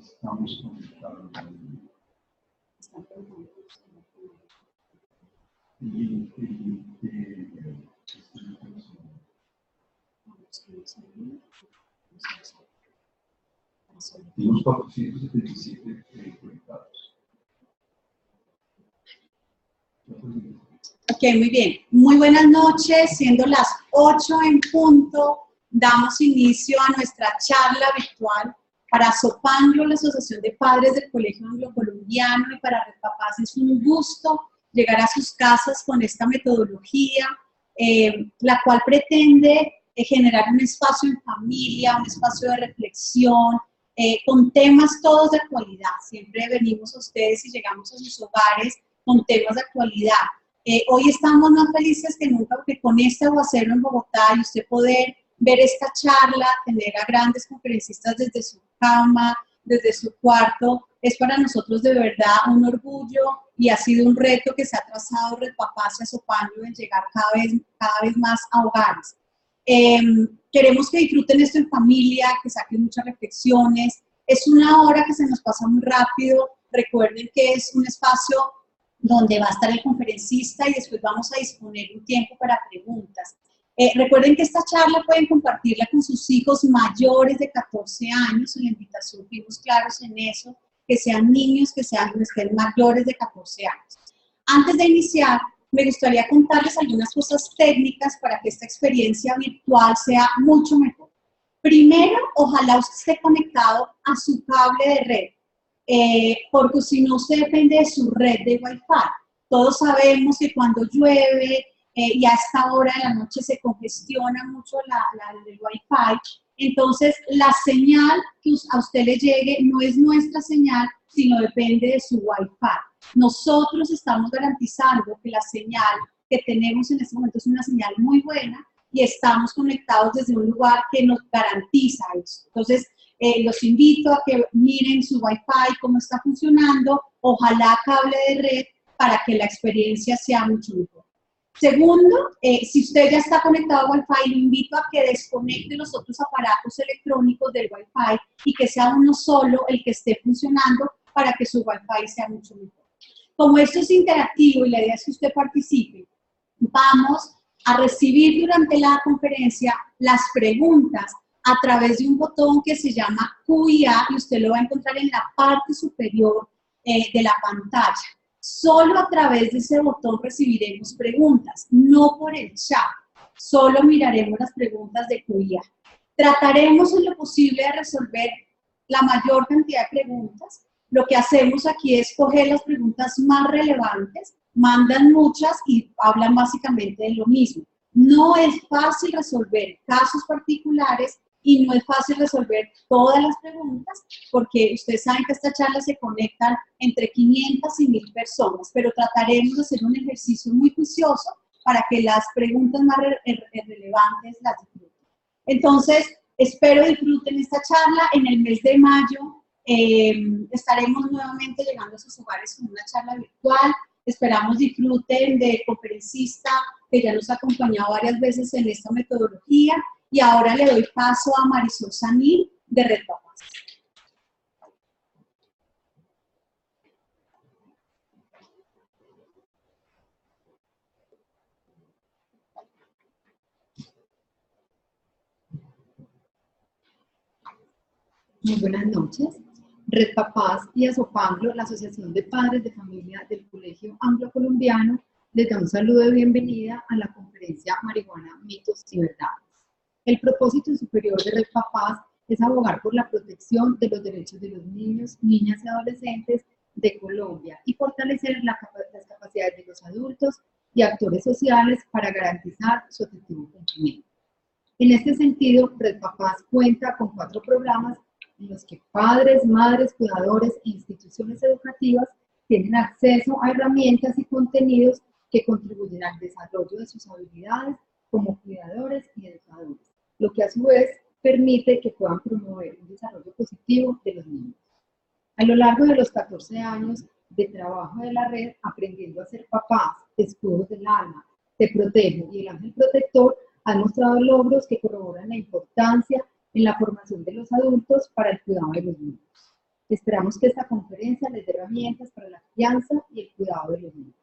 Estamos conectados. Tenemos 477 conectados. Ok, muy bien. Muy buenas noches, siendo las 8 en punto, damos inicio a nuestra charla virtual para Sopanglo, la Asociación de Padres del Colegio Anglo-Colombiano, y para Red Papás. Es un gusto llegar a sus casas con esta metodología, la cual pretende generar un espacio en familia, un espacio de reflexión, con temas todos de actualidad. Siempre venimos a ustedes y llegamos a sus hogares con temas de actualidad. Hoy estamos más felices que nunca porque con este aguacero en Bogotá y usted poder ver esta charla, tener a grandes conferencistas desde su cama, desde su cuarto, es para nosotros de verdad un orgullo y ha sido un reto que se ha trazado Red Papás y Sopanglo en llegar cada vez más a hogares. Queremos que disfruten esto en familia, que saquen muchas reflexiones. Es una hora que se nos pasa muy rápido. Recuerden que es un espacio donde va a estar el conferencista y después vamos a disponer un tiempo para preguntas. Recuerden que esta charla pueden compartirla con sus hijos mayores de 14 años. En la invitación fuimos claros en eso, que sean niños, que estén mayores de 14 años. Antes de iniciar, me gustaría contarles algunas cosas técnicas para que esta experiencia virtual sea mucho mejor. Primero, ojalá usted esté conectado a su cable de red, porque si no, usted depende de su red de Wi-Fi. Todos sabemos que cuando llueve y a esta hora de la noche se congestiona mucho el Wi-Fi, entonces la señal que a usted le llegue no es nuestra señal, sino depende de su Wi-Fi. Nosotros estamos garantizando que la señal que tenemos en este momento es una señal muy buena y estamos conectados desde un lugar que nos garantiza eso. Entonces, los invito a que miren su Wi-Fi, cómo está funcionando, ojalá cable de red para que la experiencia sea mucho mejor. Segundo, si usted ya está conectado a Wi-Fi, lo invito a que desconecte los otros aparatos electrónicos del Wi-Fi y que sea uno solo el que esté funcionando para que su Wi-Fi sea mucho mejor. Como esto es interactivo y la idea es que usted participe, vamos a recibir durante la conferencia las preguntas a través de un botón que se llama Q&A y usted lo va a encontrar en la parte superior de la pantalla. Solo a través de ese botón recibiremos preguntas, no por el chat. Solo miraremos las preguntas de Q&A. Trataremos en lo posible de resolver la mayor cantidad de preguntas. Lo que hacemos aquí es coger las preguntas más relevantes, mandan muchas y hablan básicamente de lo mismo. No es fácil resolver casos particulares y no es fácil resolver todas las preguntas porque ustedes saben que esta charla se conectan entre 500 y 1000 personas, pero trataremos de hacer un ejercicio muy juicioso para que las preguntas más relevantes las disfruten. Entonces, espero disfruten esta charla. En el mes de mayo estaremos nuevamente llegando a sus hogares con una charla virtual. Esperamos disfruten del conferencista que ya nos ha acompañado varias veces en esta metodología. Y ahora le doy paso a Marisol Sanil de Red Papás. Muy buenas noches. Red Papás y Sopanglo, la Asociación de Padres de Familia del Colegio Anglo-Colombiano, les da un saludo de bienvenida a la conferencia Marihuana, Mitos y Verdades. El propósito superior de Red Papás es abogar por la protección de los derechos de los niños, niñas y adolescentes de Colombia y fortalecer las capacidades de los adultos y actores sociales para garantizar su efectivo cumplimiento. En este sentido, Red Papás cuenta con 4 programas en los que padres, madres, cuidadores e instituciones educativas tienen acceso a herramientas y contenidos que contribuyen al desarrollo de sus habilidades como cuidadores y educadores, lo que a su vez permite que puedan promover un desarrollo positivo de los niños. A lo largo de los 14 años de trabajo de la red Aprendiendo a ser papás, escudos del alma, Te protege y el ángel protector han mostrado logros que corroboran la importancia en la formación de los adultos para el cuidado de los niños. Esperamos que esta conferencia les dé herramientas para la crianza y el cuidado de los niños.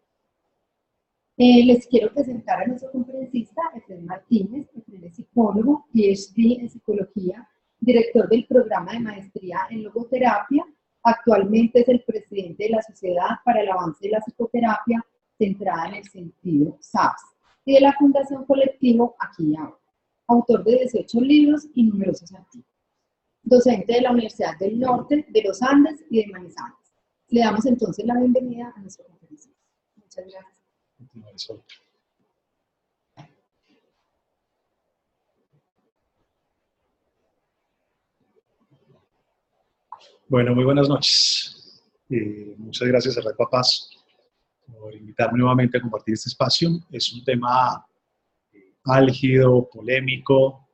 Les quiero presentar a nuestro conferencista, Efraín Martínez. Efraín es psicólogo, PhD en psicología, director del programa de maestría en logoterapia. Actualmente es el presidente de la Sociedad para el Avance de la Psicoterapia centrada en el sentido SAPS y de la Fundación Colectivo Aquí y Ahora. Autor de 18 libros y numerosos artículos. Docente de la Universidad del Norte, de los Andes y de Manizales. Le damos entonces la bienvenida a nuestro conferencista. Muchas gracias. Bueno, muy buenas noches. Muchas gracias a Red Papás por invitarme nuevamente a compartir este espacio. Es un tema álgido, polémico,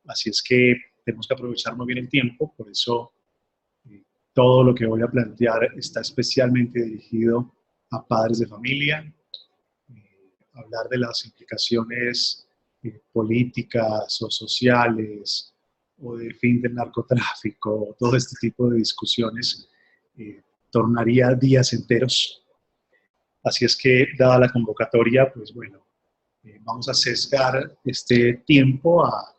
así es que tenemos que aprovechar muy bien el tiempo, por eso todo lo que voy a plantear está especialmente dirigido a padres de familia, hablar de las implicaciones políticas o sociales o de fin del narcotráfico, todo este tipo de discusiones tornaría días enteros. Así es que, dada la convocatoria, pues bueno, vamos a sesgar este tiempo a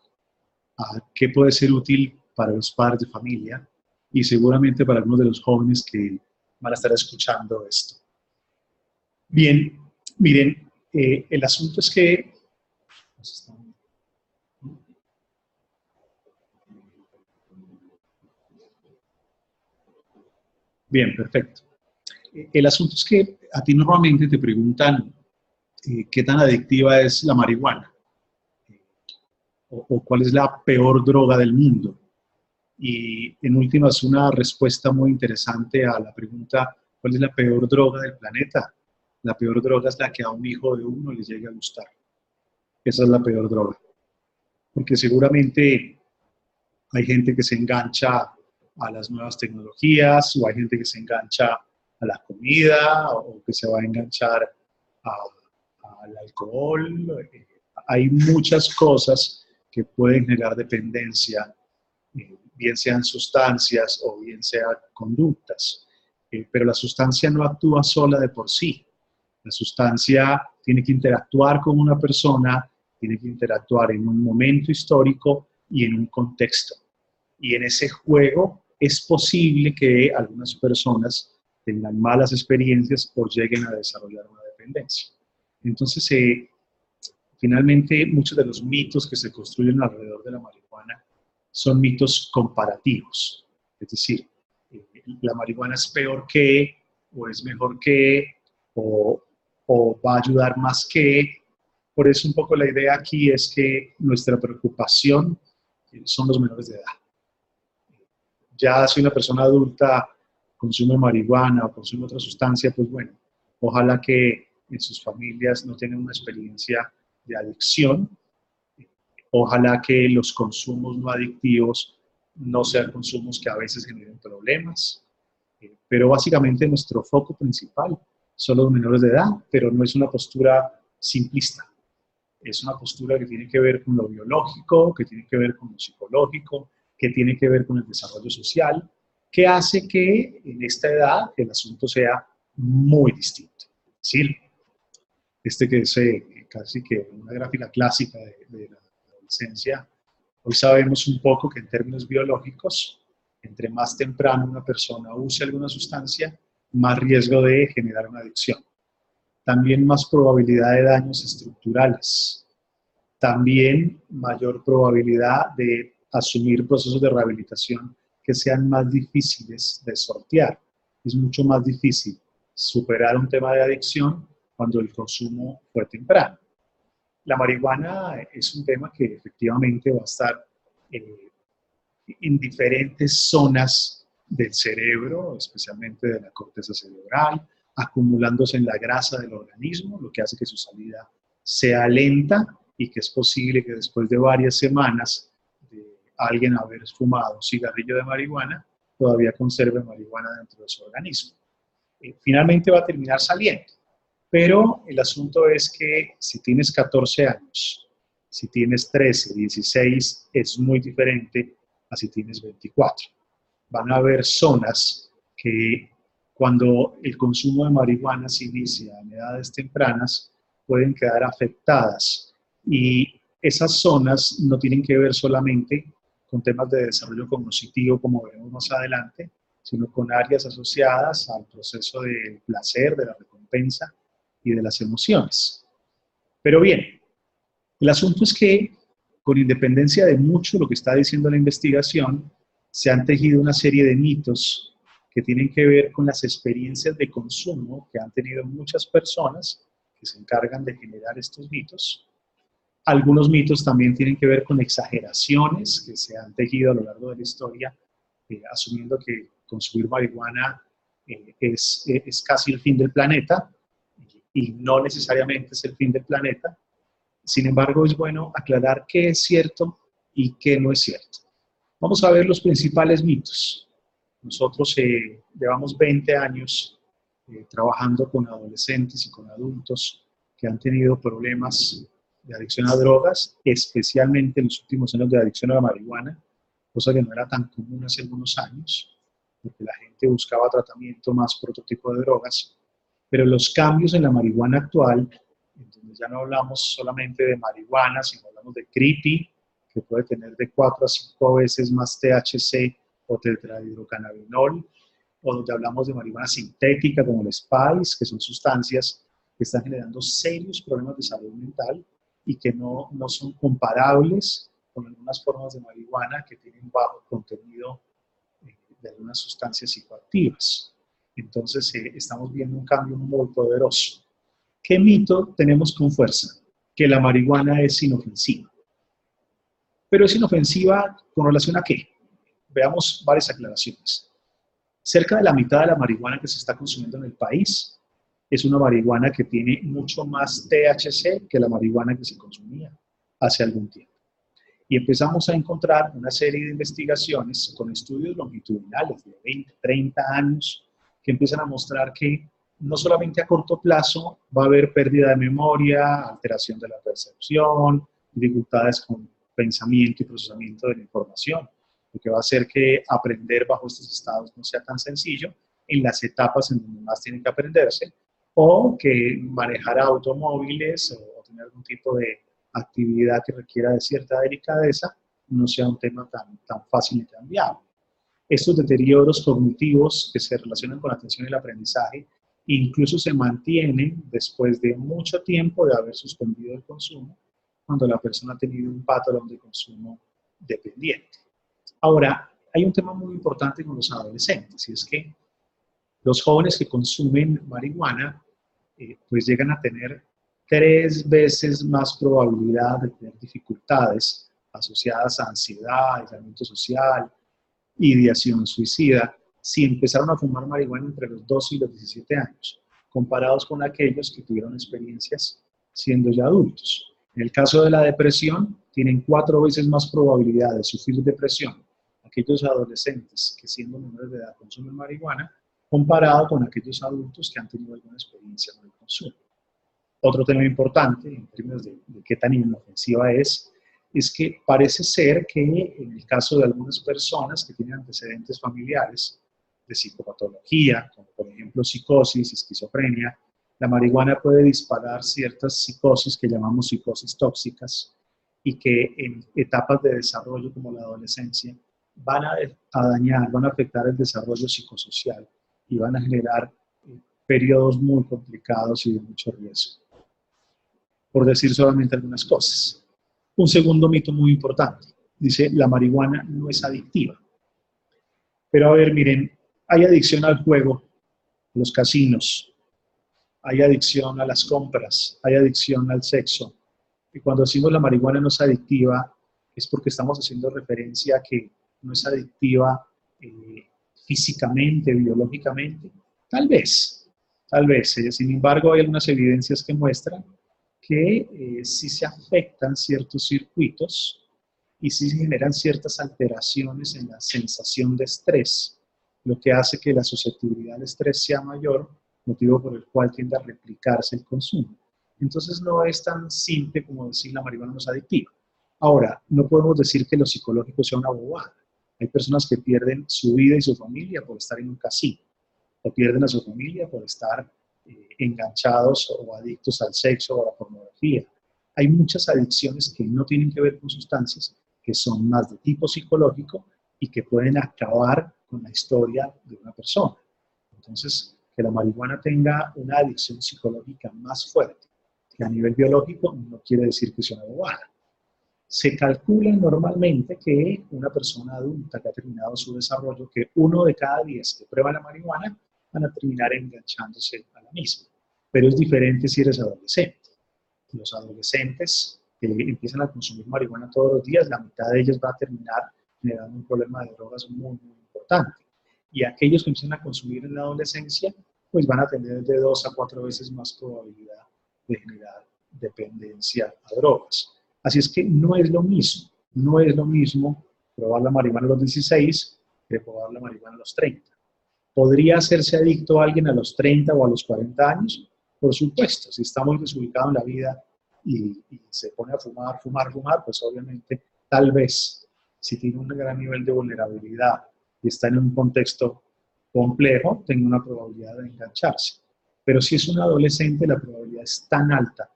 qué puede ser útil para los padres de familia y seguramente para algunos de los jóvenes que van a estar escuchando esto. Bien, miren, el asunto es que... Bien, perfecto. El asunto es que a ti normalmente te preguntan qué tan adictiva es la marihuana o cuál es la peor droga del mundo. Y en última es una respuesta muy interesante a la pregunta ¿cuál es la peor droga del planeta? La peor droga es la que a un hijo de uno le llegue a gustar. Esa es la peor droga. Porque seguramente hay gente que se engancha a las nuevas tecnologías, o hay gente que se engancha a la comida, o que se va a enganchar al alcohol. Hay muchas cosas que pueden generar dependencia, bien sean sustancias o bien sean conductas. Pero la sustancia no actúa sola de por sí. La sustancia tiene que interactuar con una persona, tiene que interactuar en un momento histórico y en un contexto. Y en ese juego es posible que algunas personas tengan malas experiencias o lleguen a desarrollar una dependencia. Entonces, finalmente, muchos de los mitos que se construyen alrededor de la marihuana son mitos comparativos. Es decir, la marihuana es peor que, o es mejor que, o va a ayudar más que. Por eso un poco la idea aquí es que nuestra preocupación son los menores de edad. Ya si una persona adulta consume marihuana o consume otra sustancia, pues bueno, ojalá que en sus familias no tengan una experiencia de adicción. Ojalá que los consumos no adictivos no sean consumos que a veces generen problemas. Pero básicamente nuestro foco principal son los menores de edad, pero no es una postura simplista. Es una postura que tiene que ver con lo biológico, que tiene que ver con lo psicológico, que tiene que ver con el desarrollo social, que hace que en esta edad el asunto sea muy distinto. ¿Sí? Que es casi que una gráfica clásica de la adolescencia. Hoy sabemos un poco que en términos biológicos, entre más temprano una persona use alguna sustancia, más riesgo de generar una adicción. También más probabilidad de daños estructurales. También mayor probabilidad de asumir procesos de rehabilitación que sean más difíciles de sortear. Es mucho más difícil superar un tema de adicción cuando el consumo fue temprano. La marihuana es un tema que efectivamente va a estar en diferentes zonas del cerebro, especialmente de la corteza cerebral, acumulándose en la grasa del organismo, lo que hace que su salida sea lenta y que es posible que después de varias semanas de alguien haber fumado un cigarrillo de marihuana, todavía conserve marihuana dentro de su organismo. finalmente va a terminar saliendo. Pero el asunto es que si tienes 14 años, si tienes 13, 16, es muy diferente a si tienes 24. Van a haber zonas que cuando el consumo de marihuana se inicia en edades tempranas, pueden quedar afectadas. Y esas zonas no tienen que ver solamente con temas de desarrollo cognitivo, como veremos más adelante, sino con áreas asociadas al proceso del placer, de la recompensa y de las emociones. Pero bien, el asunto es que, con independencia de mucho lo que está diciendo la investigación, se han tejido una serie de mitos que tienen que ver con las experiencias de consumo que han tenido muchas personas que se encargan de generar estos mitos. Algunos mitos también tienen que ver con exageraciones que se han tejido a lo largo de la historia, asumiendo que consumir marihuana es casi el fin del planeta, y no necesariamente es el fin del planeta. Sin embargo, es bueno aclarar qué es cierto y qué no es cierto. Vamos a ver los principales mitos. Nosotros llevamos 20 años trabajando con adolescentes y con adultos que han tenido problemas de adicción a drogas, especialmente en los últimos años de adicción a la marihuana, cosa que no era tan común hace algunos años, porque la gente buscaba tratamiento más por otro tipo de drogas. Pero los cambios en la marihuana actual, entonces ya no hablamos solamente de marihuana, sino hablamos de creepy, que puede tener de 4 a 5 veces más THC o tetrahidrocannabinol, o donde hablamos de marihuana sintética como el Spice, que son sustancias que están generando serios problemas de salud mental y que no son comparables con algunas formas de marihuana que tienen bajo contenido de algunas sustancias psicoactivas. Entonces estamos viendo un cambio muy poderoso. ¿Qué mito tenemos con fuerza? Que la marihuana es inofensiva. ¿Pero es inofensiva con relación a qué? Veamos varias aclaraciones. Cerca de la mitad de la marihuana que se está consumiendo en el país es una marihuana que tiene mucho más THC que la marihuana que se consumía hace algún tiempo. Y empezamos a encontrar una serie de investigaciones con estudios longitudinales de 20, 30 años que empiezan a mostrar que no solamente a corto plazo va a haber pérdida de memoria, alteración de la percepción, dificultades con pensamiento y procesamiento de la información, lo que va a hacer que aprender bajo estos estados no sea tan sencillo en las etapas en donde más tiene que aprenderse, o que manejar automóviles o tener algún tipo de actividad que requiera de cierta delicadeza no sea un tema tan fácil y tan viable. Estos deterioros cognitivos que se relacionan con la atención y el aprendizaje incluso se mantienen después de mucho tiempo de haber suspendido el consumo, cuando la persona ha tenido un patrón de consumo dependiente. Ahora, hay un tema muy importante con los adolescentes, y es que los jóvenes que consumen marihuana pues llegan a tener 3 veces más probabilidad de tener dificultades asociadas a ansiedad, aislamiento social, ideación suicida, si empezaron a fumar marihuana entre los 12 y los 17 años, comparados con aquellos que tuvieron experiencias siendo ya adultos. En el caso de la depresión, tienen 4 veces más probabilidad de sufrir depresión aquellos adolescentes que siendo menores de edad consumen marihuana, comparado con aquellos adultos que han tenido alguna experiencia con el consumo. Otro tema importante, en términos de qué tan inofensiva es que parece ser que en el caso de algunas personas que tienen antecedentes familiares de psicopatología, como por ejemplo psicosis, esquizofrenia, la marihuana puede disparar ciertas psicosis que llamamos psicosis tóxicas y que en etapas de desarrollo como la adolescencia van a dañar, van a afectar el desarrollo psicosocial y van a generar periodos muy complicados y de mucho riesgo, por decir solamente algunas cosas. Un segundo mito muy importante, dice, la marihuana no es adictiva. Pero a ver, miren, hay adicción al juego, a los casinos, hay adicción a las compras, hay adicción al sexo. Y cuando decimos la marihuana no es adictiva, es porque estamos haciendo referencia a que no es adictiva físicamente, biológicamente. Tal vez. Sin embargo, hay algunas evidencias que muestran que sí se afectan ciertos circuitos y sí se generan ciertas alteraciones en la sensación de estrés lo que hace que la susceptibilidad al estrés sea mayor, motivo por el cual tiende a replicarse el consumo. Entonces no es tan simple como decir la marihuana no es adictiva. Ahora, no podemos decir que lo psicológico sea una bobada. Hay personas que pierden su vida y su familia por estar en un casino, o pierden a su familia por estar enganchados o adictos al sexo o a la pornografía. Hay muchas adicciones que no tienen que ver con sustancias, que son más de tipo psicológico y que pueden acabar con la historia de una persona. Entonces, que la marihuana tenga una adicción psicológica más fuerte que a nivel biológico no quiere decir que sea una bobada. Se calcula normalmente que una persona adulta que ha terminado su desarrollo, que 1 de cada 10 que prueba la marihuana van a terminar enganchándose a la misma. Pero es diferente si eres adolescente. Los adolescentes que empiezan a consumir marihuana todos los días, la mitad de ellos va a terminar generando un problema de drogas muy, muy importante. Y aquellos que empiezan a consumir en la adolescencia, pues van a tener de 2 a 4 veces más probabilidad de generar dependencia a drogas. Así es que no es lo mismo probar la marihuana a los 16 que probar la marihuana a los 30. ¿Podría hacerse adicto a alguien a los 30 o a los 40 años? Por supuesto, si está muy desubicado en la vida y se pone a fumar, pues obviamente, tal vez, si tiene un gran nivel de vulnerabilidad y está en un contexto complejo, tenga una probabilidad de engancharse. Pero si es un adolescente, la probabilidad es tan alta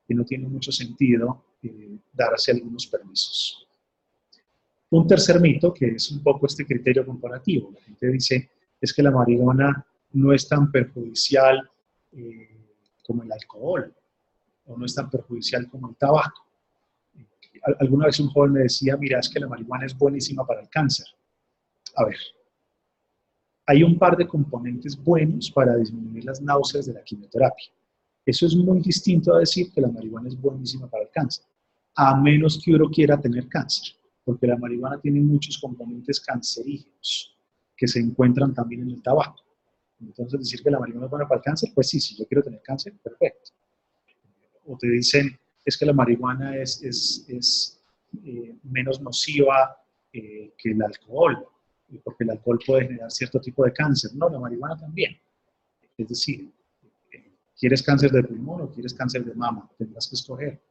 que no tiene mucho sentido darse algunos permisos. Un tercer mito, que es un poco este criterio comparativo. La gente dice, es que la marihuana no es tan perjudicial como el alcohol, o no es tan perjudicial como el tabaco. Alguna vez un joven me decía, mira, es que la marihuana es buenísima para el cáncer. A ver, hay un par de componentes buenos para disminuir las náuseas de la quimioterapia. Eso es muy distinto a decir que la marihuana es buenísima para el cáncer, a menos que uno quiera tener cáncer, porque la marihuana tiene muchos componentes cancerígenos que se encuentran también en el tabaco. Entonces, decir que la marihuana es buena para el cáncer, pues sí, si yo quiero tener cáncer, perfecto. O te dicen, es que la marihuana es menos nociva que el alcohol, porque el alcohol puede generar cierto tipo de cáncer. No, la marihuana también. Es decir, ¿quieres cáncer de pulmón o quieres cáncer de mama? Tendrás que escoger.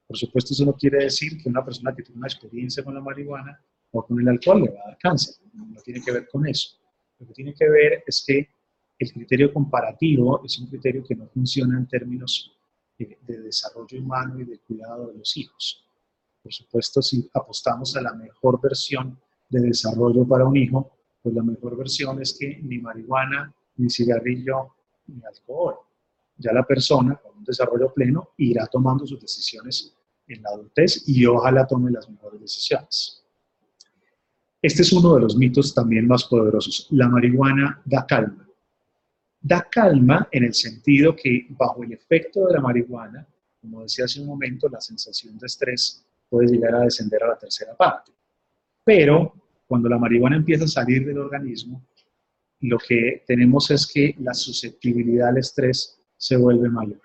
Por supuesto, eso no quiere decir que una persona que tiene una experiencia con la marihuana o con el alcohol le va a dar cáncer. No tiene que ver con eso. Lo que tiene que ver es que el criterio comparativo es un criterio que no funciona en términos de desarrollo humano y de cuidado de los hijos. Por supuesto, si apostamos a la mejor versión de desarrollo para un hijo, pues la mejor versión es que ni marihuana, ni cigarrillo, ni alcohol. Ya la persona, con un desarrollo pleno, irá tomando sus decisiones en la adultez y ojalá tome las mejores decisiones. Este es uno de los mitos también más poderosos. La marihuana da calma. Da calma en el sentido que bajo el efecto de la marihuana, como decía hace un momento, la sensación de estrés puede llegar a descender a la tercera parte. Pero cuando la marihuana empieza a salir del organismo, lo que tenemos es que la susceptibilidad al estrés se vuelve mayor.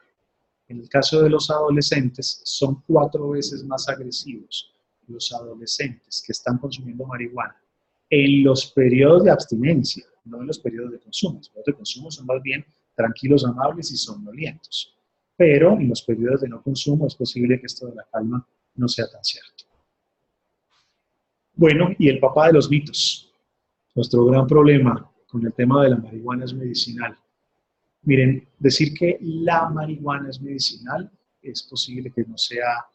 En el caso de los adolescentes, son 4 veces más agresivos los adolescentes que están consumiendo marihuana en los periodos de abstinencia, no en los periodos de consumo. Los periodos de consumo son más bien tranquilos, amables y somnolientos. Pero en los periodos de no consumo es posible que esto de la calma no sea tan cierto. Bueno, y el papá de los mitos. Nuestro gran problema con el tema de la marihuana es medicinal. Miren, decir que la marihuana es medicinal es posible que no sea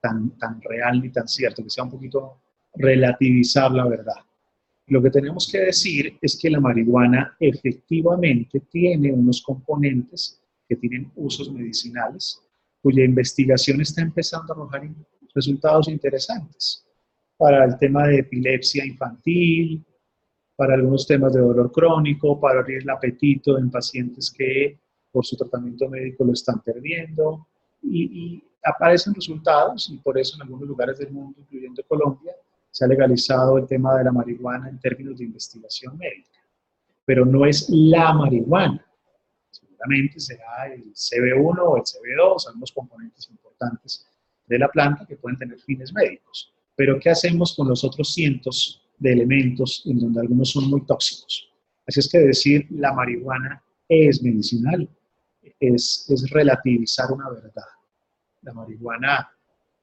tan real ni tan cierto, que sea un poquito relativizar la verdad. Lo que tenemos que decir es que la marihuana efectivamente tiene unos componentes que tienen usos medicinales, cuya investigación está empezando a arrojar resultados interesantes para el tema de epilepsia infantil, para algunos temas de dolor crónico, para abrir el apetito en pacientes que por su tratamiento médico lo están perdiendo, y aparecen resultados, y por eso en algunos lugares del mundo, incluyendo Colombia, se ha legalizado el tema de la marihuana en términos de investigación médica. Pero no es la marihuana. Seguramente será el CB1 o el CB2, algunos componentes importantes de la planta que pueden tener fines médicos. Pero ¿qué hacemos con los otros cientos de elementos en donde algunos son muy tóxicos. Así es que decir la marihuana es medicinal es relativizar una verdad. La marihuana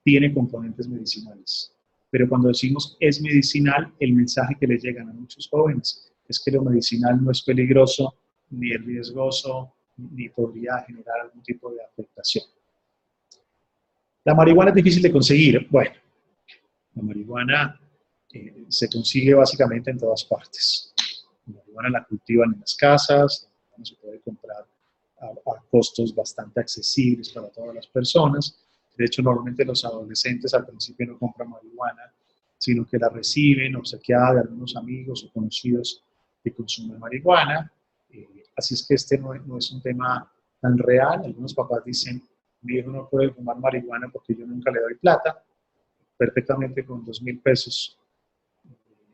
tiene componentes medicinales, pero cuando decimos es medicinal, el mensaje que le llegan a muchos jóvenes es que lo medicinal no es peligroso, ni es riesgoso, ni podría generar algún tipo de afectación. La marihuana es difícil de conseguir. Bueno, la marihuana se consigue básicamente en todas partes. La marihuana la cultivan en las casas, la marihuana se puede comprar a costos bastante accesibles para todas las personas. De hecho, normalmente los adolescentes al principio no compran marihuana, sino que la reciben obsequiada de algunos amigos o conocidos que consumen marihuana. Así es que este no es un tema tan real. Algunos papás dicen, mi hijo no puede fumar marihuana porque yo nunca le doy plata. Perfectamente con 2.000 pesos,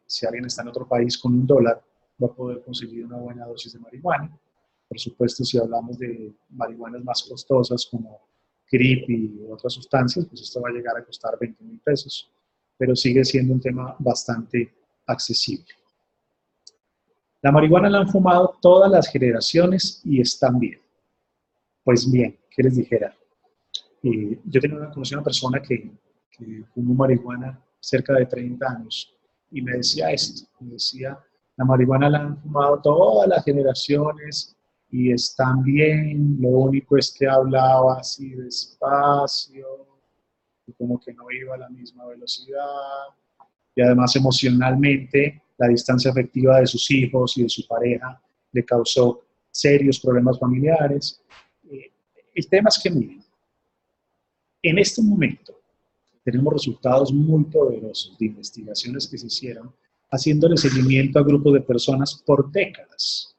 si alguien está en otro país con $1, va a poder conseguir una buena dosis de marihuana. Por supuesto, si hablamos de marihuanas más costosas como creepy u otras sustancias, pues esto va a llegar a costar 20.000 pesos, pero sigue siendo un tema bastante accesible. La marihuana la han fumado todas las generaciones y están bien. Pues bien, ¿qué les dijera? Yo conocí a una persona que fumó marihuana cerca de 30 años y me decía esto, me decía, la marihuana la han fumado todas las generaciones y están bien, lo único es que hablaba así despacio, y como que no iba a la misma velocidad, y además emocionalmente la distancia afectiva de sus hijos y de su pareja le causó serios problemas familiares. El tema es que, miren, en este momento tenemos resultados muy poderosos de investigaciones que se hicieron haciéndole seguimiento a grupos de personas por décadas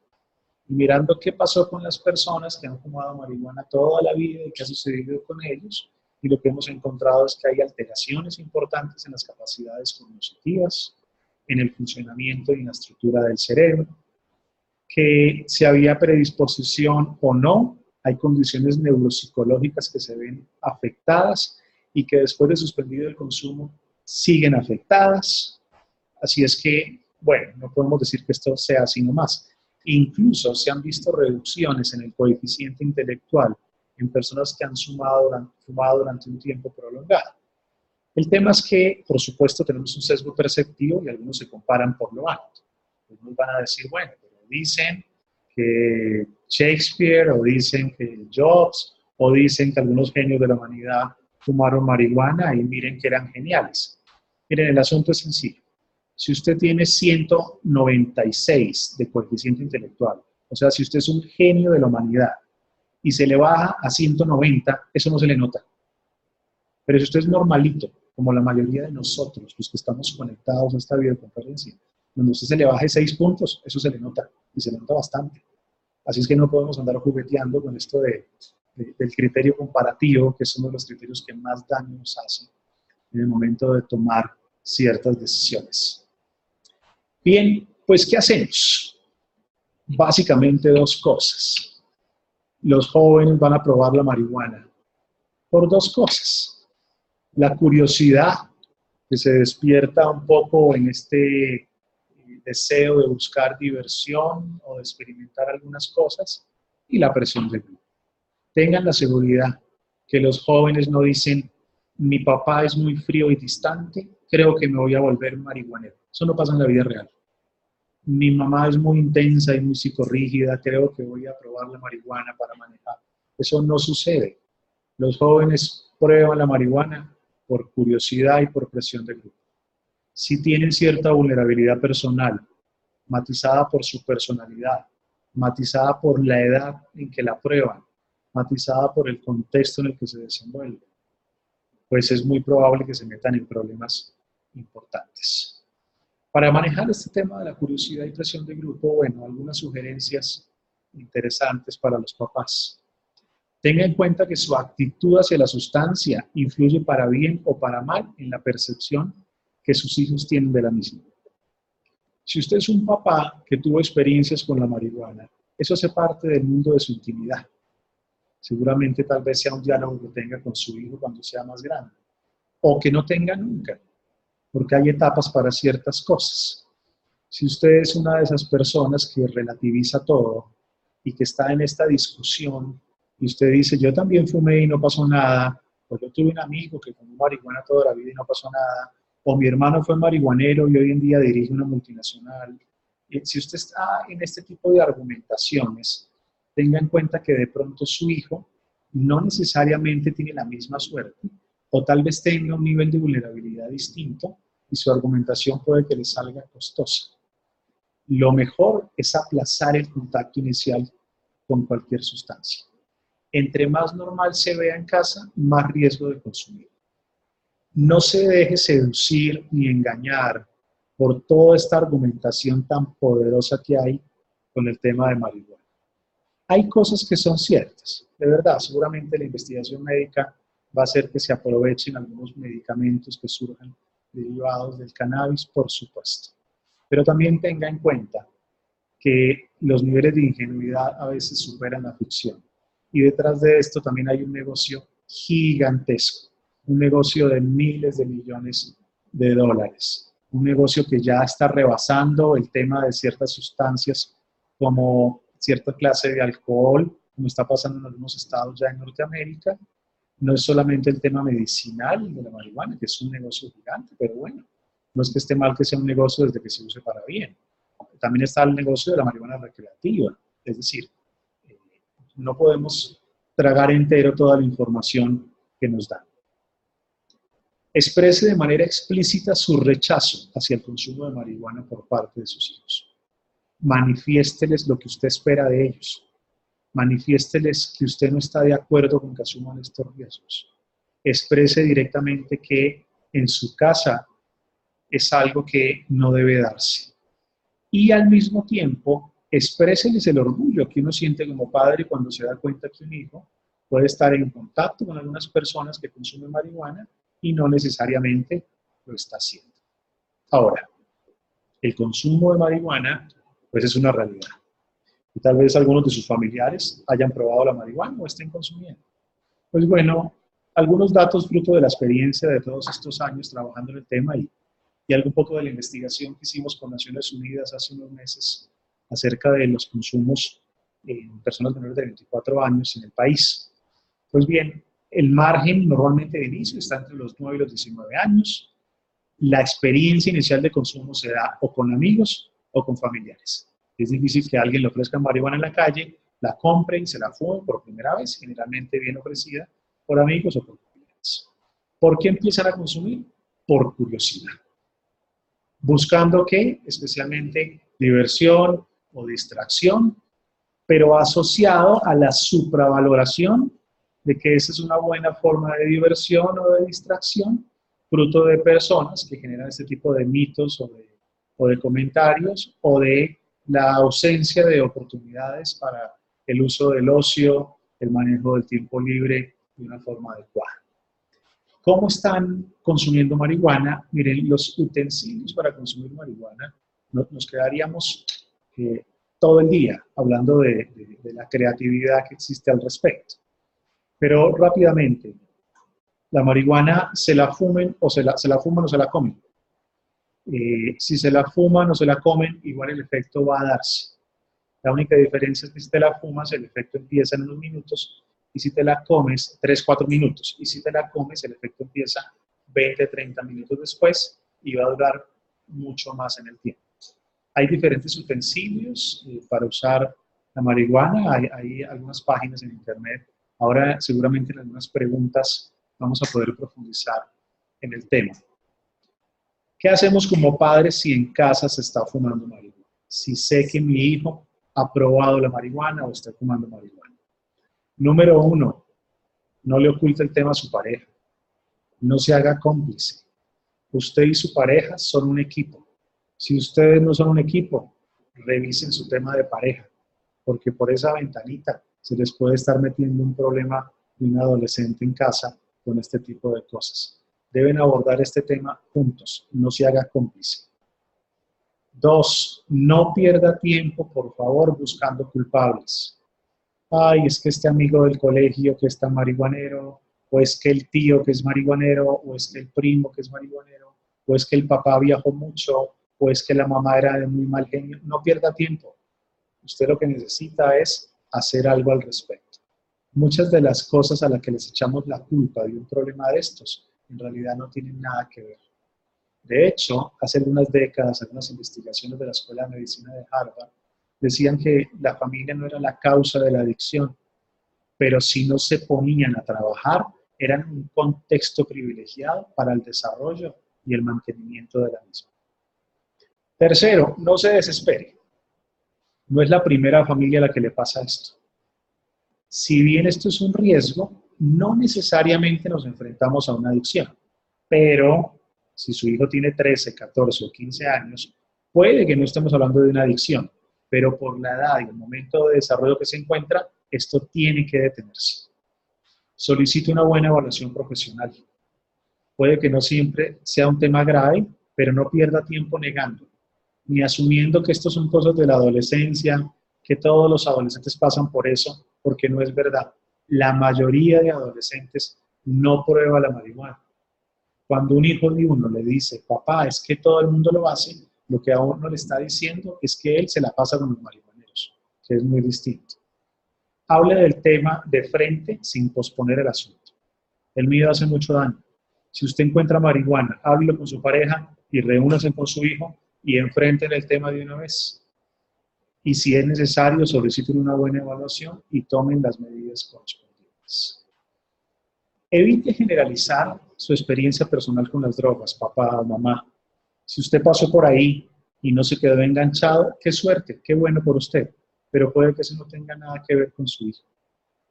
y mirando qué pasó con las personas que han fumado marihuana toda la vida y qué ha sucedido con ellos. Y lo que hemos encontrado es que hay alteraciones importantes en las capacidades cognitivas, en el funcionamiento y en la estructura del cerebro, que si había predisposición o no, hay condiciones neuropsicológicas que se ven afectadas y que después de suspendido el consumo siguen afectadas. Así es que, bueno, no podemos decir que esto sea así nomás. Incluso se han visto reducciones en el coeficiente intelectual en personas que han fumado durante un tiempo prolongado. El tema es que, por supuesto, tenemos un sesgo perceptivo y algunos se comparan por lo alto. Algunos van a decir, bueno, pero dicen que Shakespeare, o dicen que Jobs, o dicen que algunos genios de la humanidad fumaron marihuana y miren que eran geniales. Miren, el asunto es sencillo. Si usted tiene 196 de coeficiente intelectual, o sea, si usted es un genio de la humanidad y se le baja a 190, eso no se le nota. Pero si usted es normalito, como la mayoría de nosotros, los que estamos conectados a esta videoconferencia, donde usted se le baje 6 puntos, eso se le nota, y se le nota bastante. Así es que no podemos andar jugueteando con esto del criterio comparativo, que es uno de los criterios que más daño nos hace en el momento de tomar ciertas decisiones. Bien, pues, ¿qué hacemos? Básicamente dos cosas. Los jóvenes van a probar la marihuana por dos cosas. La curiosidad, que se despierta un poco en este deseo de buscar diversión o de experimentar algunas cosas, y la presión del grupo. Tengan la seguridad que los jóvenes no dicen, mi papá es muy frío y distante, creo que me voy a volver marihuanero. Eso no pasa en la vida real. Mi mamá es muy intensa y muy psicorrígida, creo que voy a probar la marihuana para manejar. Eso no sucede. Los jóvenes prueban la marihuana por curiosidad y por presión de grupo. Si tienen cierta vulnerabilidad personal, matizada por su personalidad, matizada por la edad en que la prueban, matizada por el contexto en el que se desenvuelven, pues es muy probable que se metan en problemas importantes. Para manejar este tema de la curiosidad y presión de grupo, bueno, algunas sugerencias interesantes para los papás. Tenga en cuenta que su actitud hacia la sustancia influye para bien o para mal en la percepción que sus hijos tienen de la misma. Si usted es un papá que tuvo experiencias con la marihuana, eso hace parte del mundo de su intimidad. Seguramente tal vez sea un diálogo que tenga con su hijo cuando sea más grande, o que no tenga nunca. porque hay etapas para ciertas cosas. Si usted es una de esas personas que relativiza todo y que está en esta discusión y usted dice, yo también fumé y no pasó nada, o yo tuve un amigo que fumó marihuana toda la vida y no pasó nada, o mi hermano fue marihuanero y hoy en día dirige una multinacional. Si usted está en este tipo de argumentaciones, tenga en cuenta que de pronto su hijo no necesariamente tiene la misma suerte, o tal vez tenga un nivel de vulnerabilidad distinto y su argumentación puede que le salga costosa. Lo mejor es aplazar el contacto inicial con cualquier sustancia. Entre más normal se vea en casa, más riesgo de consumir. No se deje seducir ni engañar por toda esta argumentación tan poderosa que hay con el tema de marihuana. Hay cosas que son ciertas, de verdad, seguramente la investigación médica va a hacer que se aprovechen algunos medicamentos que surjan derivados del cannabis, por supuesto. Pero también tenga en cuenta que los niveles de ingenuidad a veces superan la ficción. Y detrás de esto también hay un negocio gigantesco, un negocio de miles de millones de dólares, un negocio que ya está rebasando el tema de ciertas sustancias como cierta clase de alcohol, como está pasando en algunos estados ya en Norteamérica. No es solamente el tema medicinal de la marihuana, que es un negocio gigante, pero bueno, no es que esté mal que sea un negocio desde que se use para bien. También está el negocio de la marihuana recreativa, es decir, no podemos tragar entero toda la información que nos dan. Exprese de manera explícita su rechazo hacia el consumo de marihuana por parte de sus hijos. Manifiésteles lo que usted espera de ellos. Manifiésteles que usted no está de acuerdo con que asuman estos riesgos. Exprese directamente que en su casa es algo que no debe darse. Y al mismo tiempo, expréseles el orgullo que uno siente como padre cuando se da cuenta que un hijo puede estar en contacto con algunas personas que consumen marihuana y no necesariamente lo está haciendo. Ahora, el consumo de marihuana pues es una realidad. Y tal vez algunos de sus familiares hayan probado la marihuana o estén consumiendo. Pues bueno, algunos datos fruto de la experiencia de todos estos años trabajando en el tema y algo un poco de la investigación que hicimos con Naciones Unidas hace unos meses acerca de los consumos en personas menores de 24 años en el país. Pues bien, el margen normalmente de inicio está entre los 9 y los 19 años. La experiencia inicial de consumo se da o con amigos o con familiares. Es difícil que alguien le ofrezca marihuana en la calle, la compre y se la fume por primera vez, generalmente bien ofrecida por amigos o por familiares. ¿Por qué empiezan a consumir? Por curiosidad. Buscando ¿qué? Especialmente diversión o distracción, pero asociado a la supravaloración de que esa es una buena forma de diversión o de distracción, fruto de personas que generan este tipo de mitos o de comentarios o de la ausencia de oportunidades para el uso del ocio, el manejo del tiempo libre de una forma adecuada. ¿Cómo están consumiendo marihuana? Miren, los utensilios para consumir marihuana, nos quedaríamos todo el día hablando de la creatividad que existe al respecto. Pero rápidamente, la marihuana se la fumen o se la fuman o se la comen. Si se la fuman o se la comen, igual el efecto va a darse. La única diferencia es que si te la fumas, el efecto empieza en unos minutos, y si te la comes, 3-4 minutos. Y si te la comes, el efecto empieza 20-30 minutos después y va a durar mucho más en el tiempo. Hay diferentes utensilios para usar la marihuana. Hay algunas páginas en internet. Ahora, seguramente en algunas preguntas vamos a poder profundizar en el tema. ¿Qué hacemos como padres si en casa se está fumando marihuana? Si sé que mi hijo ha probado la marihuana o está fumando marihuana. Número 1, no le oculte el tema a su pareja. No se haga cómplice. Usted y su pareja son un equipo. Si ustedes no son un equipo, revisen su tema de pareja, porque por esa ventanita se les puede estar metiendo un problema de un adolescente en casa con este tipo de cosas. Deben abordar este tema juntos, no se haga cómplice. 2, no pierda tiempo, por favor, buscando culpables. Ay, es que este amigo del colegio que está marihuanero, o es que el tío que es marihuanero, o es que el primo que es marihuanero. o es que el papá viajó mucho, o es que la mamá era de muy mal genio. No pierda tiempo. Usted lo que necesita es hacer algo al respecto. Muchas de las cosas a las que les echamos la culpa de un problema de estos, en realidad no tienen nada que ver. De hecho, hace algunas décadas, algunas investigaciones de la Escuela de Medicina de Harvard decían que la familia no era la causa de la adicción, pero si no se ponían a trabajar, eran un contexto privilegiado para el desarrollo y el mantenimiento de la misma. Tercero, no se desespere. No es la primera familia a la que le pasa esto. Si bien esto es un riesgo, no necesariamente nos enfrentamos a una adicción, pero si su hijo tiene 13, 14 o 15 años, puede que no estemos hablando de una adicción, pero por la edad y el momento de desarrollo que se encuentra, esto tiene que detenerse. Solicite una buena evaluación profesional. Puede que no siempre sea un tema grave, pero no pierda tiempo negando, ni asumiendo que estos son cosas de la adolescencia, que todos los adolescentes pasan por eso, porque no es verdad. La mayoría de adolescentes no prueba la marihuana. Cuando un hijo de uno le dice, papá, es que todo el mundo lo hace, lo que a uno le está diciendo es que él se la pasa con los marihuaneros, que es muy distinto. Hable del tema de frente sin posponer el asunto. El miedo hace mucho daño. Si usted encuentra marihuana, háblelo con su pareja y reúnase con su hijo y enfrenten el tema de una vez. Y si es necesario, soliciten una buena evaluación y tomen las medidas correspondientes. Evite generalizar su experiencia personal con las drogas, papá o mamá. Si usted pasó por ahí y no se quedó enganchado, qué suerte, qué bueno por usted, pero puede que eso no tenga nada que ver con su hijo.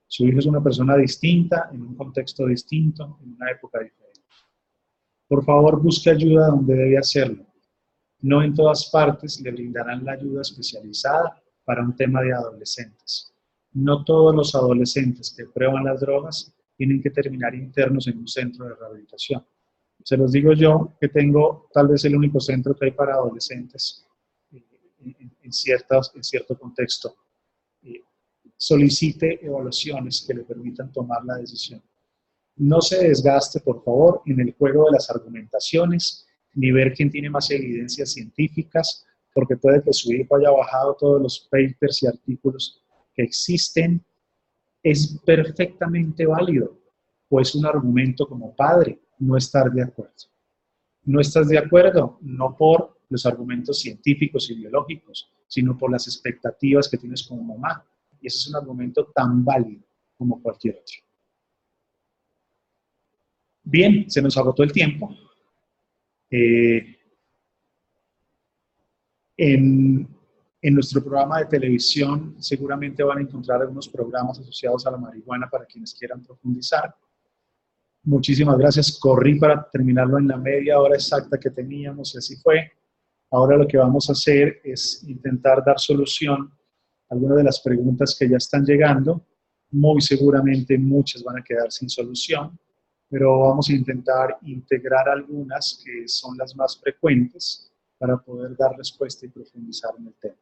Su hijo es una persona distinta, en un contexto distinto, en una época diferente. Por favor, busque ayuda donde debe hacerlo. No en todas partes le brindarán la ayuda especializada para un tema de adolescentes. No todos los adolescentes que prueban las drogas tienen que terminar internos en un centro de rehabilitación. Se los digo yo, que tengo tal vez el único centro que hay para adolescentes en cierto contexto. Solicite evaluaciones que le permitan tomar la decisión. No se desgaste, por favor, en el juego de las argumentaciones, ni ver quién tiene más evidencias científicas, porque puede que su hijo haya bajado todos los papers y artículos que existen. Es perfectamente válido, o es un argumento como padre no estar de acuerdo. No estás de acuerdo, no por los argumentos científicos y biológicos, sino por las expectativas que tienes como mamá. Y ese es un argumento tan válido como cualquier otro. Bien, se nos agotó el tiempo. En nuestro programa de televisión seguramente van a encontrar algunos programas asociados a la marihuana para quienes quieran profundizar. Muchísimas gracias. Corrí para terminarlo en la media hora exacta que teníamos y así fue. Ahora lo que vamos a hacer es intentar dar solución a algunas de las preguntas que ya están llegando. Muy seguramente muchas van a quedar sin solución, pero vamos a intentar integrar algunas que son las más frecuentes para poder dar respuesta y profundizar en el tema.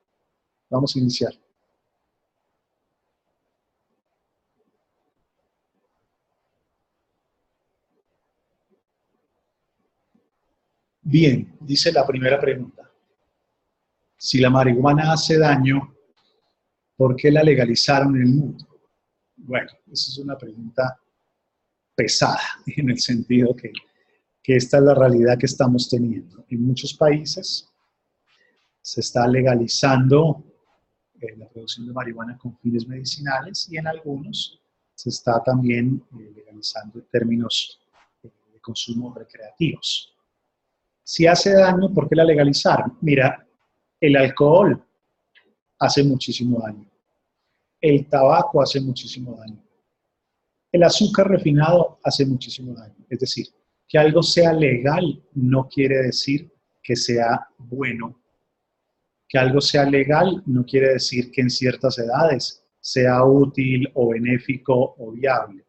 Vamos a iniciar. Bien, dice la primera pregunta. Si la marihuana hace daño, ¿por qué la legalizaron en el mundo? Bueno, esa es una pregunta pesada, en el sentido que esta es la realidad que estamos teniendo. En muchos países se está legalizando la producción de marihuana con fines medicinales y en algunos se está también legalizando en términos de consumo recreativos. Si hace daño, ¿por qué la legalizaron? Mira, el alcohol hace muchísimo daño. El tabaco hace muchísimo daño. El azúcar refinado hace muchísimo daño. Es decir, que algo sea legal no quiere decir que sea bueno. Que algo sea legal no quiere decir que en ciertas edades sea útil o benéfico o viable.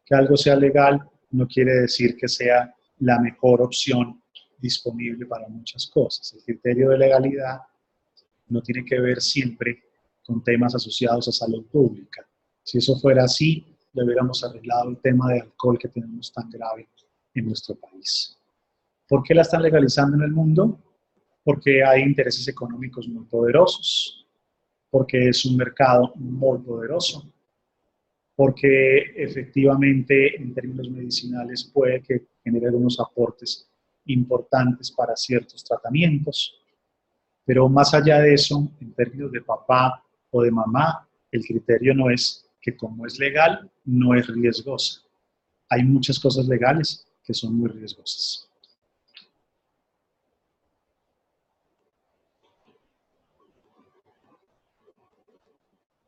Que algo sea legal no quiere decir que sea la mejor opción disponible para muchas cosas. El criterio de legalidad no tiene que ver siempre con temas asociados a salud pública. Si eso fuera así, le hubiéramos arreglado el tema de alcohol que tenemos tan grave en nuestro país. ¿Por qué la están legalizando en el mundo? Porque hay intereses económicos muy poderosos, porque es un mercado muy poderoso, porque efectivamente en términos medicinales puede que genere unos aportes importantes para ciertos tratamientos. Pero más allá de eso, en términos de papá o de mamá, el criterio no es que como es legal, no es riesgosa. Hay muchas cosas legales que son muy riesgosas.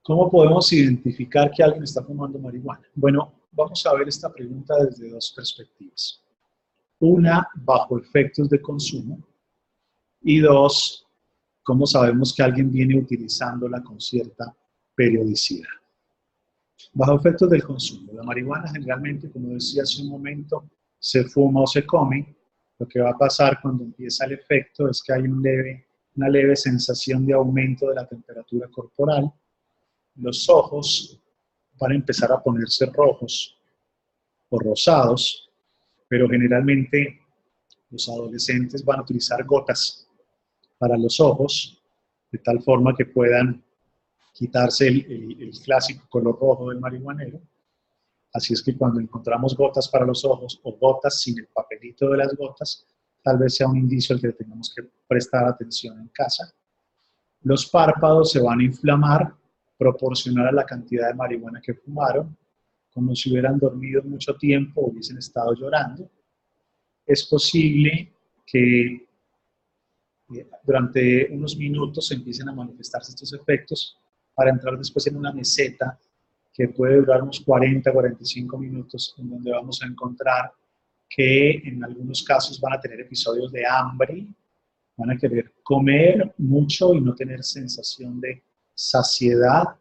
¿Cómo podemos identificar que alguien está fumando marihuana? Bueno, vamos a ver esta pregunta desde dos perspectivas. Una, bajo efectos de consumo, y dos, ¿cómo sabemos que alguien viene utilizándola con cierta periodicidad? Bajo efectos del consumo. La marihuana generalmente, como decía hace un momento, se fuma o se come. Lo que va a pasar cuando empieza el efecto es que hay una leve sensación de aumento de la temperatura corporal. Los ojos van a empezar a ponerse rojos o rosados, pero generalmente los adolescentes van a utilizar gotas para los ojos, de tal forma que puedan quitarse el clásico color rojo del marihuanero. Así es que cuando encontramos gotas para los ojos o gotas sin el papelito de las gotas, tal vez sea un indicio al que tengamos que prestar atención en casa. Los párpados se van a inflamar proporcional a la cantidad de marihuana que fumaron, como si hubieran dormido mucho tiempo o hubiesen estado llorando. Es posible que durante unos minutos empiecen a manifestarse estos efectos para entrar después en una meseta que puede durar unos 40-45 minutos, en donde vamos a encontrar que en algunos casos van a tener episodios de hambre, van a querer comer mucho y no tener sensación de saciedad,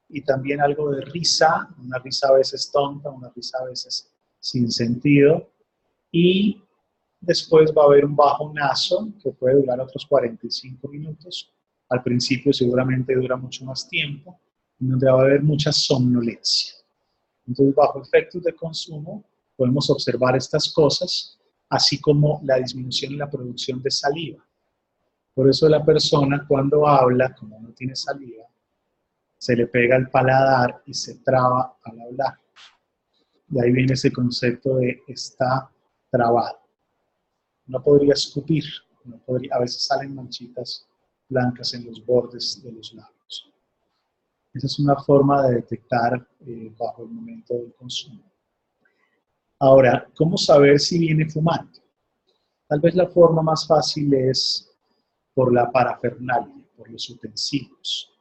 y también algo de risa, una risa a veces tonta, una risa a veces sin sentido, y después va a haber un bajonazo que puede durar otros 45 minutos. Al principio seguramente dura mucho más tiempo, en donde va a haber mucha somnolencia. Entonces, bajo efectos de consumo, podemos observar estas cosas, así como la disminución en la producción de saliva. Por eso la persona cuando habla, como no tiene saliva, se le pega el paladar y se traba al hablar. De ahí viene ese concepto de está trabado. No podría escupir, no podría, a veces salen manchitas blancas en los bordes de los labios. Esa es una forma de detectar bajo el momento del consumo. Ahora, ¿cómo saber si viene fumando? Tal vez la forma más fácil es por la parafernalia, por los utensilios.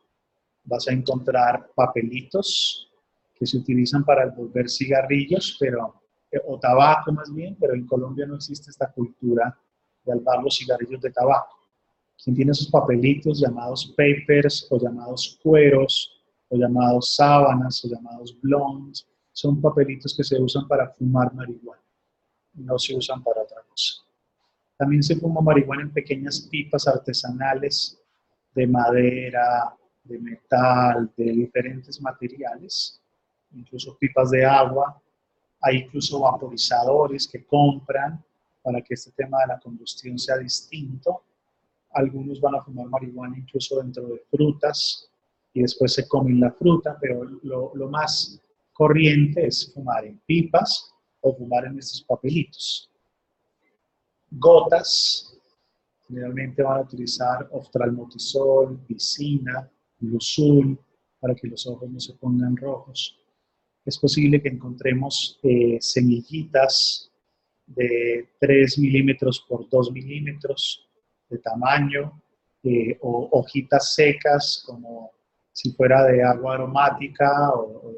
Vas a encontrar papelitos que se utilizan para envolver cigarrillos, o tabaco más bien, pero en Colombia no existe esta cultura de albar los cigarrillos de tabaco. Quien tiene esos papelitos llamados papers, o llamados cueros, o llamados sábanas, o llamados blondes, son papelitos que se usan para fumar marihuana, no se usan para otra cosa. También se fuma marihuana en pequeñas pipas artesanales de madera, de metal, de diferentes materiales, incluso pipas de agua. Hay incluso vaporizadores que compran para que este tema de la combustión sea distinto. Algunos van a fumar marihuana incluso dentro de frutas y después se comen la fruta, pero lo más corriente es fumar en pipas o fumar en estos papelitos. Gotas, generalmente van a utilizar oftalmotisol, vicina, Luzul, para que los ojos no se pongan rojos. Es posible que encontremos semillitas de 3 milímetros por 2 milímetros de tamaño, o hojitas secas, como si fuera de agua aromática, o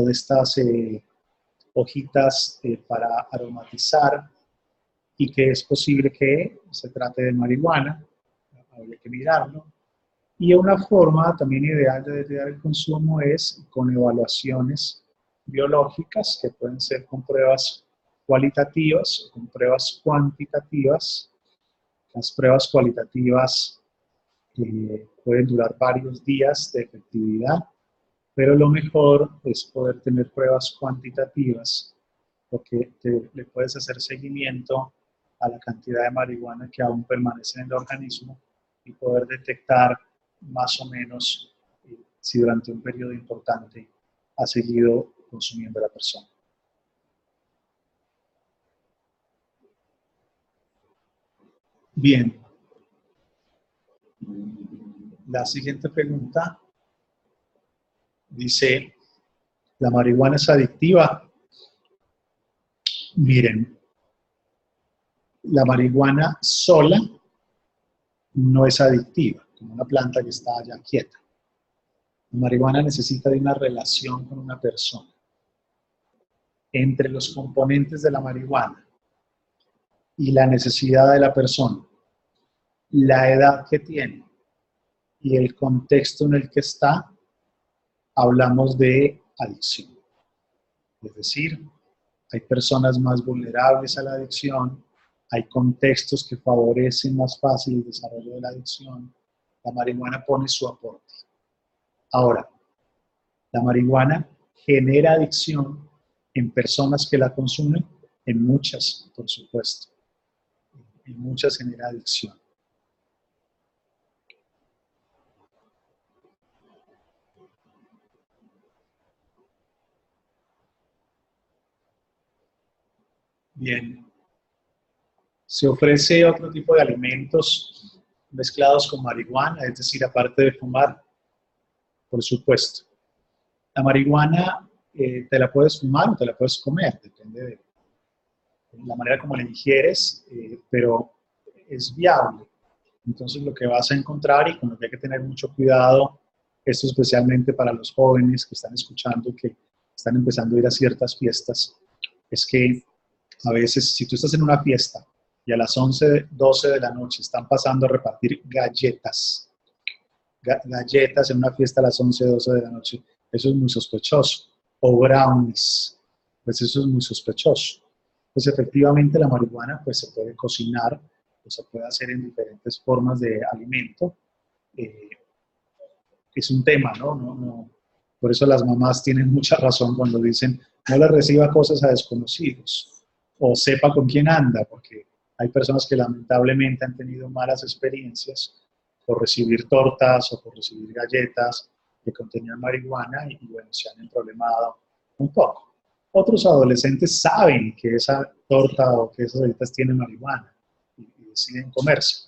de estas hojitas para aromatizar, y que es posible que se trate de marihuana, habría que mirarlo. Y una forma también ideal de detectar el consumo es con evaluaciones biológicas, que pueden ser con pruebas cualitativas o con pruebas cuantitativas. Las pruebas cualitativas pueden durar varios días de efectividad, pero lo mejor es poder tener pruebas cuantitativas porque le puedes hacer seguimiento a la cantidad de marihuana que aún permanece en el organismo y poder detectar más o menos si durante un periodo importante ha seguido consumiendo la persona. Bien. La siguiente pregunta dice, ¿la marihuana es adictiva? Miren, la marihuana sola no es adictiva, como una planta que está allá quieta. La marihuana necesita de una relación con una persona. Entre los componentes de la marihuana y la necesidad de la persona, la edad que tiene y el contexto en el que está, hablamos de adicción. Es decir, hay personas más vulnerables a la adicción, hay contextos que favorecen más fácil el desarrollo de la adicción. La marihuana pone su aporte. Ahora, la marihuana genera adicción en personas que la consumen, en muchas, por supuesto. En muchas genera adicción. Bien. Se ofrece otro tipo de alimentos mezclados con marihuana, es decir, aparte de fumar, por supuesto. La marihuana te la puedes fumar o te la puedes comer, depende de la manera como la ingieres, pero es viable. Entonces lo que vas a encontrar y con lo que hay que tener mucho cuidado, esto especialmente para los jóvenes que están escuchando y que están empezando a ir a ciertas fiestas, es que a veces si tú estás en una fiesta y a las 11, 12 de la noche están pasando a repartir galletas, galletas en una fiesta a las 11, 12 de la noche, eso es muy sospechoso. O brownies, pues eso es muy sospechoso. Pues efectivamente la marihuana pues se puede cocinar, o se puede hacer en diferentes formas de alimento. Es un tema, ¿no? Por eso las mamás tienen mucha razón cuando dicen no le reciba cosas a desconocidos o sepa con quién anda, porque hay personas que lamentablemente han tenido malas experiencias por recibir tortas o por recibir galletas que contenían marihuana y bueno, se han emproblemado un poco. Otros adolescentes saben que esa torta o que esas galletas tienen marihuana y deciden comerse.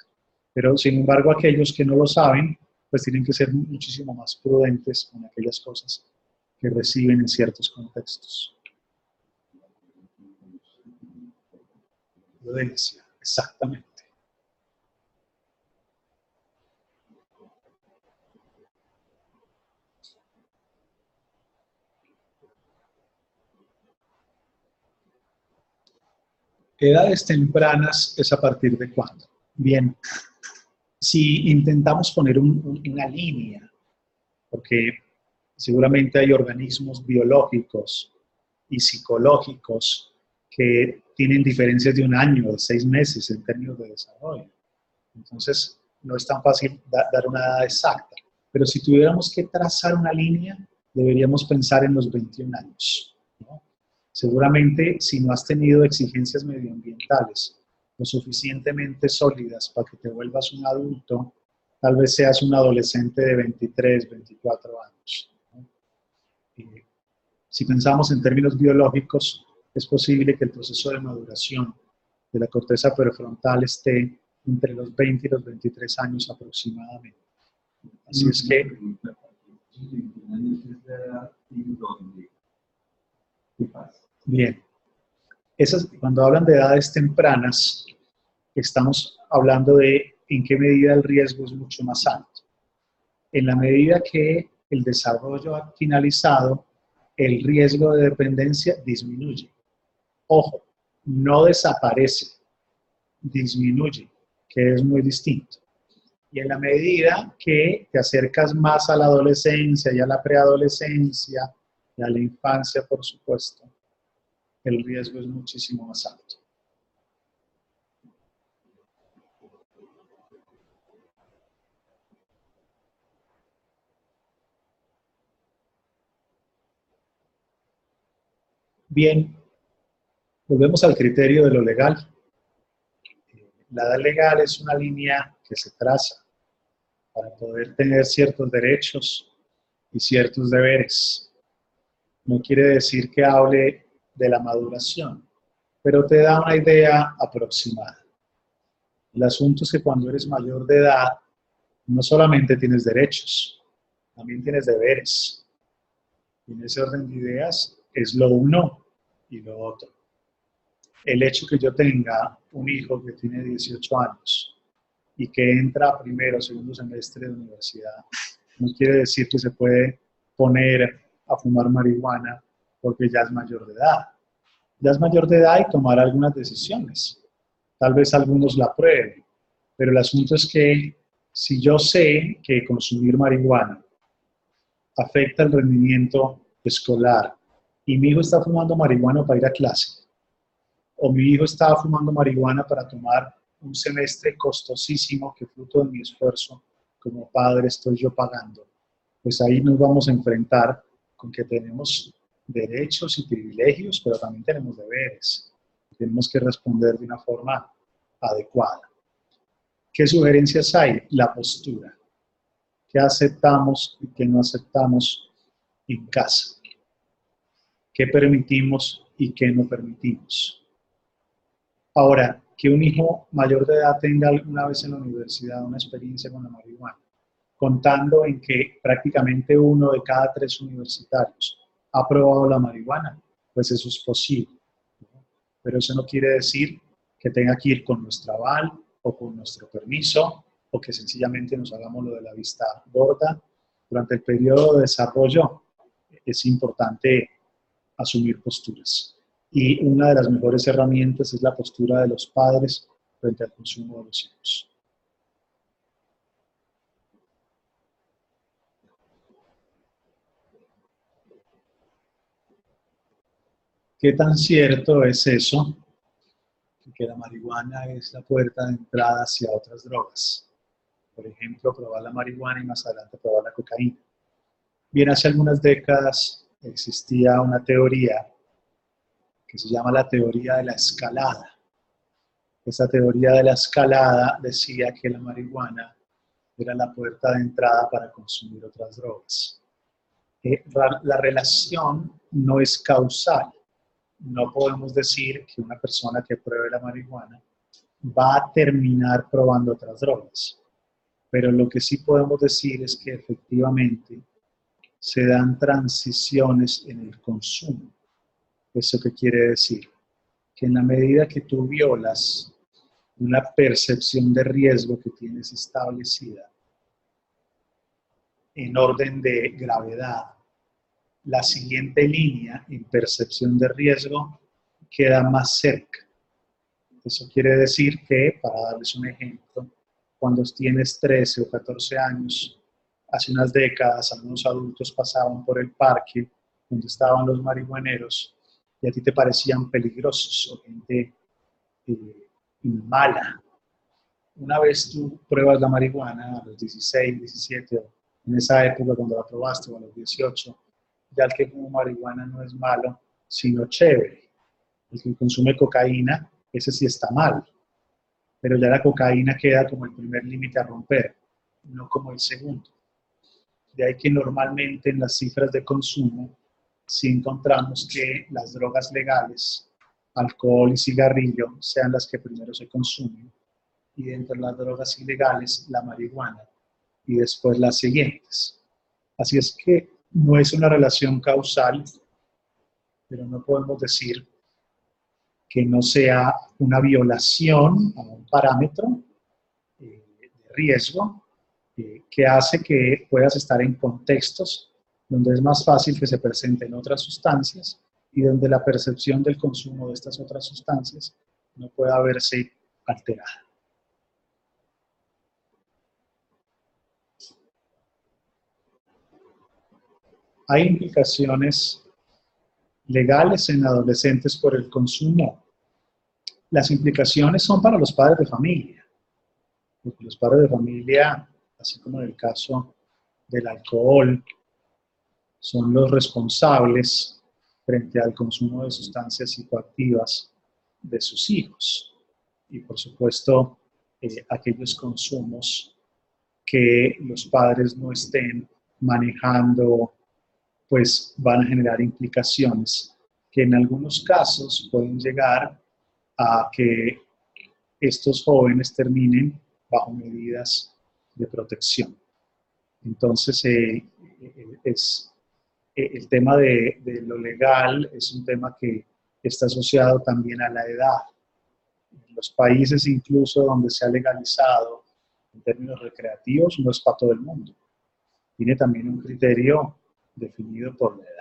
Pero sin embargo aquellos que no lo saben, pues tienen que ser muchísimo más prudentes con aquellas cosas que reciben en ciertos contextos. Prudencia, exactamente. Edades tempranas es a partir de cuándo. Bien, si intentamos poner una línea, porque seguramente hay organismos biológicos y psicológicos que tienen diferencias de un año, de 6 meses en términos de desarrollo. Entonces, no es tan fácil dar una edad exacta. Pero si tuviéramos que trazar una línea, deberíamos pensar en los 21 años, ¿no? Seguramente, si no has tenido exigencias medioambientales lo suficientemente sólidas para que te vuelvas un adulto, tal vez seas un adolescente de 23, 24 años, ¿no? Si pensamos en términos biológicos, es posible que el proceso de maduración de la corteza prefrontal esté entre los 20 y los 23 años aproximadamente. Así es que... Bien. Cuando hablan de edades tempranas, estamos hablando de en qué medida el riesgo es mucho más alto. En la medida que el desarrollo ha finalizado, el riesgo de dependencia disminuye. Ojo, no desaparece, disminuye, que es muy distinto. Y en la medida que te acercas más a la adolescencia y a la preadolescencia y a la infancia, por supuesto, el riesgo es muchísimo más alto. Bien, Volvemos al criterio de lo legal. La edad legal es una línea que se traza para poder tener ciertos derechos y ciertos deberes. No quiere decir que hable de la maduración, pero te da una idea aproximada. El asunto es que cuando eres mayor de edad, no solamente tienes derechos, también tienes deberes. Y en ese orden de ideas es lo uno y lo otro. El hecho que yo tenga un hijo que tiene 18 años y que entra a primero o segundo semestre de universidad, no quiere decir que se puede poner a fumar marihuana porque ya es mayor de edad. Ya es mayor de edad y tomar algunas decisiones. Tal vez algunos la prueben, pero el asunto es que si yo sé que consumir marihuana afecta el rendimiento escolar y mi hijo está fumando marihuana para ir a clase, o mi hijo está fumando marihuana para tomar un semestre costosísimo que fruto de mi esfuerzo como padre estoy yo pagando, pues ahí nos vamos a enfrentar con que tenemos derechos y privilegios, pero también tenemos deberes. Tenemos que responder de una forma adecuada. ¿Qué sugerencias hay? La postura. ¿Qué aceptamos y qué no aceptamos en casa? ¿Qué permitimos y qué no permitimos? Ahora, que un hijo mayor de edad tenga alguna vez en la universidad una experiencia con la marihuana, contando en que prácticamente 1 de cada 3 universitarios ha probado la marihuana, pues eso es posible. Pero eso no quiere decir que tenga que ir con nuestro aval o con nuestro permiso, o que sencillamente nos hagamos lo de la vista gorda. Durante el periodo de desarrollo es importante asumir posturas. Y una de las mejores herramientas es la postura de los padres frente al consumo de los hijos. ¿Qué tan cierto es eso? Que la marihuana es la puerta de entrada hacia otras drogas. Por ejemplo, probar la marihuana y más adelante probar la cocaína. Bien, hace algunas décadas existía una teoría que se llama la teoría de la escalada. Esa teoría de la escalada decía que la marihuana era la puerta de entrada para consumir otras drogas. La relación no es causal. No podemos decir que una persona que pruebe la marihuana va a terminar probando otras drogas. Pero lo que sí podemos decir es que efectivamente se dan transiciones en el consumo. ¿Eso qué quiere decir? Que en la medida que tú violas una percepción de riesgo que tienes establecida en orden de gravedad, la siguiente línea en percepción de riesgo queda más cerca. Eso quiere decir que, para darles un ejemplo, cuando tienes 13 o 14 años, hace unas décadas algunos adultos pasaban por el parque donde estaban los marihuaneros y a ti te parecían peligrosos o gente mala. Una vez tú pruebas la marihuana a los 16, 17, o en esa época cuando la probaste, o a los 18, ya el que fuma marihuana no es malo, sino chévere. El que consume cocaína, ese sí está mal. Pero ya la cocaína queda como el primer límite a romper, no como el segundo. De ahí que normalmente en las cifras de consumo sí encontramos que las drogas legales, alcohol y cigarrillo, sean las que primero se consumen, y dentro de las drogas ilegales, la marihuana, y después las siguientes. Así es que no es una relación causal, pero no podemos decir que no sea una violación a un parámetro de riesgo que hace que puedas estar en contextos donde es más fácil que se presenten otras sustancias y donde la percepción del consumo de estas otras sustancias no pueda verse alterada. Hay implicaciones legales en adolescentes por el consumo. Las implicaciones son para los padres de familia, porque los padres de familia, así como en el caso del alcohol, son los responsables frente al consumo de sustancias psicoactivas de sus hijos. Y por supuesto, aquellos consumos que los padres no estén manejando, pues van a generar implicaciones que en algunos casos pueden llegar a que estos jóvenes terminen bajo medidas de protección. Entonces, el tema de lo legal es un tema que está asociado también a la edad. En los países incluso donde se ha legalizado en términos recreativos, no es para todo el mundo. Tiene también un criterio definido por la edad.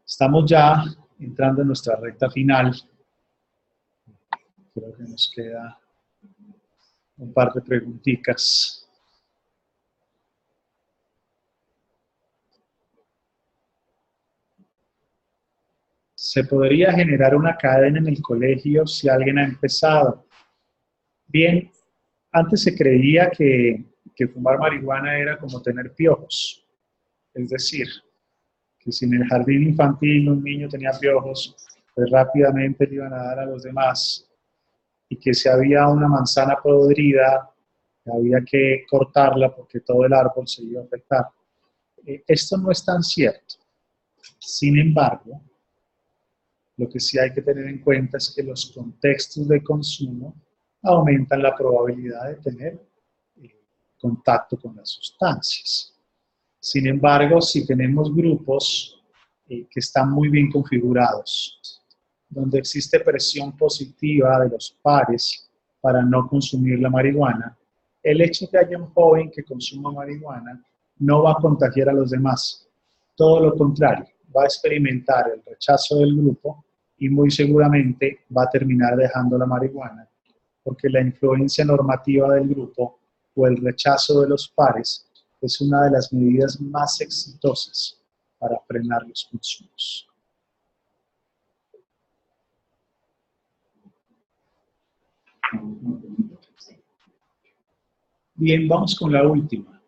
Estamos ya entrando en nuestra recta final. Creo que nos queda un par de preguntitas. ¿Se podría generar una cadena en el colegio si alguien ha empezado? Bien, antes se creía que fumar marihuana era como tener piojos. Es decir, que si en el jardín infantil un niño tenía piojos, pues rápidamente le iban a dar a los demás. Y que si había una manzana podrida, había que cortarla porque todo el árbol se iba a afectar. Esto no es tan cierto. Sin embargo, lo que sí hay que tener en cuenta es que los contextos de consumo aumentan la probabilidad de tener contacto con las sustancias. Sin embargo, si tenemos grupos que están muy bien configurados, donde existe presión positiva de los pares para no consumir la marihuana, el hecho de que haya un joven que consuma marihuana no va a contagiar a los demás. Todo lo contrario, va a experimentar el rechazo del grupo y muy seguramente va a terminar dejando la marihuana, porque la influencia normativa del grupo o el rechazo de los pares es una de las medidas más exitosas para frenar los consumos. Bien, vamos con la última.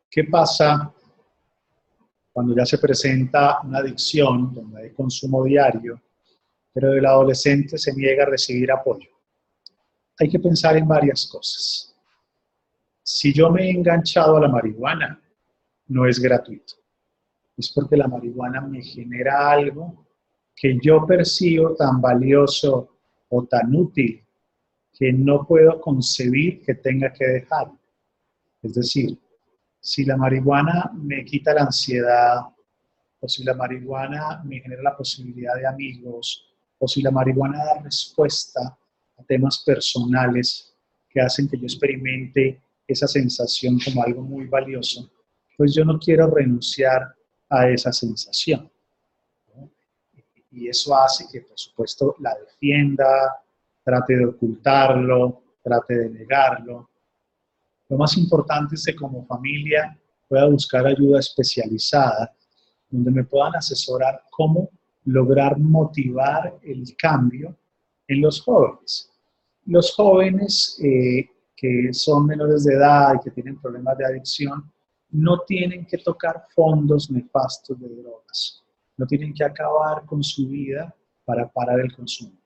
¿Qué pasa cuando ya se presenta una adicción donde hay consumo diario, pero el adolescente se niega a recibir apoyo? Hay que pensar en varias cosas. Si yo me he enganchado a la marihuana, no es gratuito. Es porque la marihuana me genera algo que yo percibo tan valioso o tan útil que no puedo concebir que tenga que dejarlo. Es decir, si la marihuana me quita la ansiedad, o si la marihuana me genera la posibilidad de amigos, o si la marihuana da respuesta a temas personales que hacen que yo experimente esa sensación como algo muy valioso, pues yo no quiero renunciar a esa sensación, ¿no? Y eso hace que, por supuesto, la defienda, trate de ocultarlo, trate de negarlo. Lo más importante es que como familia pueda buscar ayuda especializada, donde me puedan asesorar cómo lograr motivar el cambio en los jóvenes. Los jóvenes que son menores de edad y que tienen problemas de adicción no tienen que tocar fondos nefastos de drogas, no tienen que acabar con su vida para parar el consumo.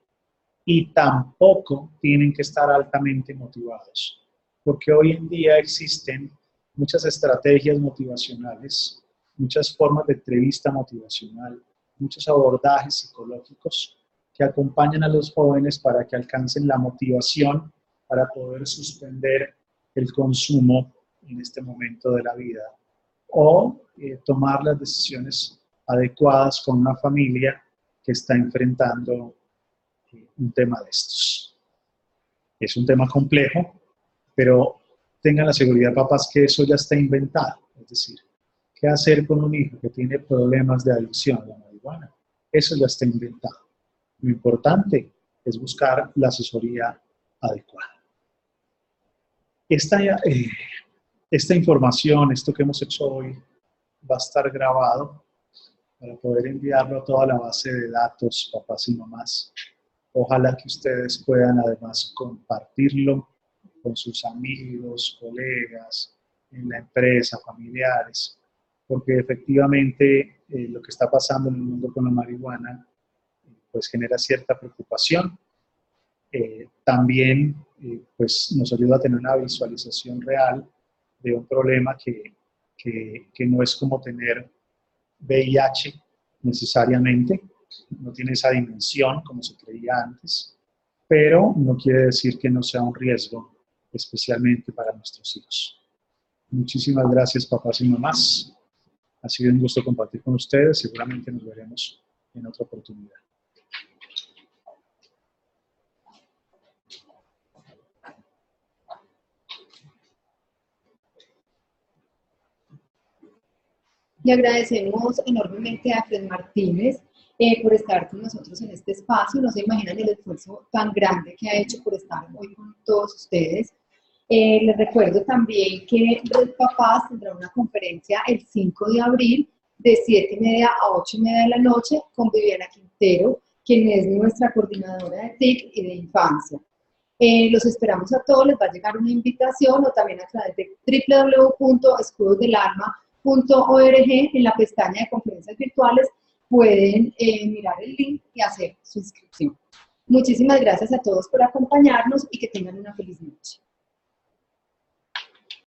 Y tampoco tienen que estar altamente motivados, porque hoy en día existen muchas estrategias motivacionales, muchas formas de entrevista motivacional, muchos abordajes psicológicos que acompañan a los jóvenes para que alcancen la motivación para poder suspender el consumo en este momento de la vida o tomar las decisiones adecuadas con una familia que está enfrentando un tema de estos. Es un tema complejo, pero tengan la seguridad, papás, que eso ya está inventado. Es decir, ¿qué hacer con un hijo que tiene problemas de adicción a la marihuana? Eso ya está inventado. Lo importante es buscar la asesoría adecuada. Esta información, esto que hemos hecho hoy, va a estar grabado para poder enviarlo a toda la base de datos, papás y mamás. Ojalá que ustedes puedan además compartirlo con sus amigos, colegas, en la empresa, familiares, porque efectivamente lo que está pasando en el mundo con la marihuana pues genera cierta preocupación. También pues nos ayuda a tener una visualización real de un problema que no es como tener VIH necesariamente, no tiene esa dimensión como se creía antes, pero no quiere decir que no sea un riesgo, especialmente para nuestros hijos. Muchísimas gracias, papás y mamás. Ha sido un gusto compartir con ustedes. Seguramente nos veremos en otra oportunidad. Le agradecemos enormemente a Fred Martínez por estar con nosotros en este espacio. No se imaginan el esfuerzo tan grande que ha hecho por estar hoy con todos ustedes. Les recuerdo también que Red Papás tendrá una conferencia el 5 de abril de 7:30 a 8:30 de la noche con Viviana Quintero, quien es nuestra coordinadora de TIC y de infancia. Los esperamos a todos, les va a llegar una invitación o también a través de www.escudosdelalma.org en la pestaña de conferencias virtuales pueden mirar el link y hacer su inscripción. Muchísimas gracias a todos por acompañarnos y que tengan una feliz noche.